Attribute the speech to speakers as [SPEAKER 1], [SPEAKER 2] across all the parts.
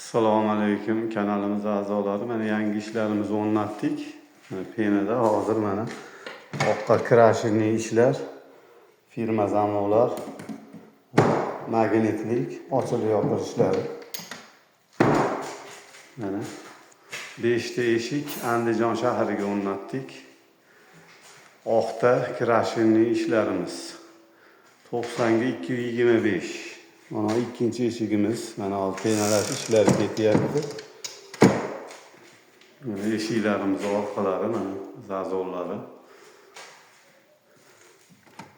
[SPEAKER 1] Assalomu alaykum kanalimiz a'zolari. Mana yangi ishlarimizni o'rnatdik. Penada hozir mana orqa krashinli ishlar, firma zamonlar, magnitlik, ochilib yopish ishlari. Mana 5 ta eshik Andijon shahriga o'rnatdik. Oqda krashinli ishlarimiz 90 ga 225. Mana ikkinchi eshigimiz, mana hozir penalash ishlari ketyapti. Mana eshiklarimiz orqalari, mana zazonlari.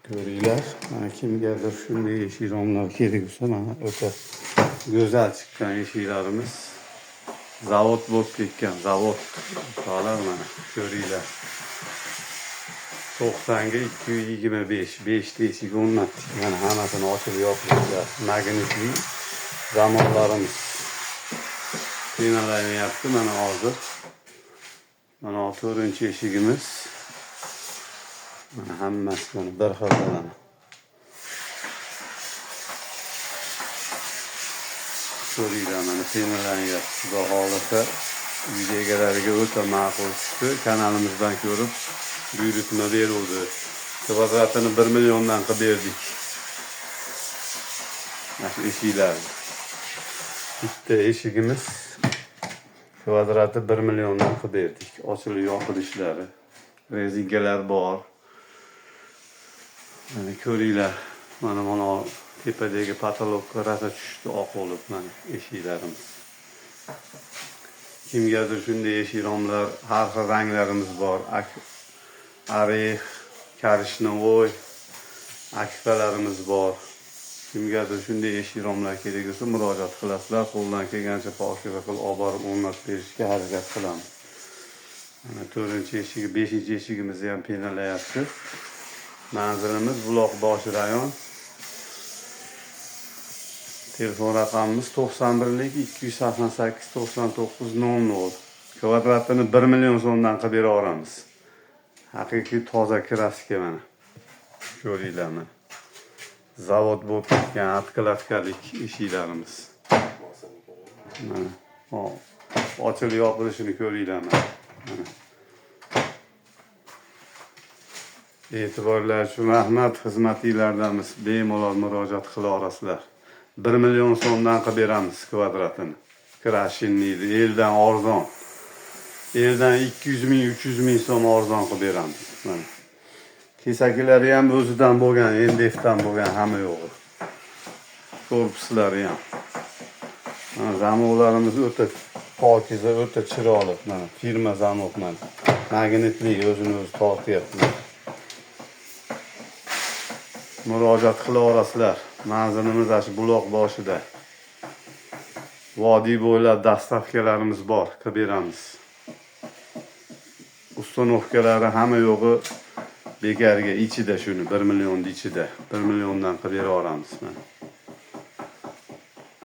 [SPEAKER 1] Ko'ringlar, mana kimgadir shunday eshik romlar kerak bo'lsa, mana o'ta go'zal chiqqan eshiklarimiz. Zavod bo'lib ketgan, zavod. Mana ko'ringlar. 90 ga 225, 5 ta eshik o'rnatdik. Mana hammasini ochib yopishlar. Magnitli zamonlarimiz. Penalanyapti mana hozir. Mana 4-eshigimiz. Mana hammasi mana bir xil. Ko'ringlar, mana penalanyapti. Xudo xohlasa uyga egalariga o'ta ma'qul chiqdi. Kanalimizdan ko'rib buyurtma berildi. Kvadratini 1 milliondan qilib berdik. Mana eshiklar. Bitta eshigimiz kvadrati 1 milliondan qilib berdik. Ochilib yopilishlari, rezinkalar bor. Mana ko'ringlar. Mana tepadagi patolokka rasa tushdi oq bo'lib mana eshiklarimiz. Kimgadir shunday eshik romlar, har xil ranglarimiz bor. Arix, karishnovoy, akfalarimiz bor. Kimgadir shunday eshik romlar kerak bo'lsa murojaat qilasizlar. Qo'ldan kelgancha pokiza qilib olib borib o'rnatib berishga harakat qilamiz. Mana 4-eshigi, 5-eshigimizni ham penalayapti. Manzilimiz Buloqboshi rayon. Telefon raqamimiz 91 288 99 00. Kvadratini 1 million so'mdan qilib bera olamiz. Haqiqiy toza kraska mana. Ko'ringlar mana. Zavod bo'lib ketgan atkalavkalik eshiklarimiz. Mana. Ochilib yopilishini ko'ringlar mana. E'tiborlar uchun rahmat, xizmatinglardamiz. Bemalol murojaat qila olasizlar. 1 million so'mdan qilib beramiz kvadratini. Krashinli, eldan arzon. Eldan 200 ming, 300 ming so'm arzon qilib beramiz. Mana. Kesaklari ham o'zidan bo'lgan, endefdan bo'lgan hamma yo'g'i. Korpuslari ham. Mana zamonlarimiz o'ta pokiza, o'ta chiroyli. Mana firma zamon mana. Magnitli o'zini o'zi tortyapti. Murojaat qila olasizlar. Manzilimiz shu buloq boshida. Vodiy bo'ylab dastavkalarimiz bor, qilib beramiz. Ustanovkalari hamma yo'g'i bekarga ichida shuni 1 million ichida. 1 milliondan qilib bera olamiz.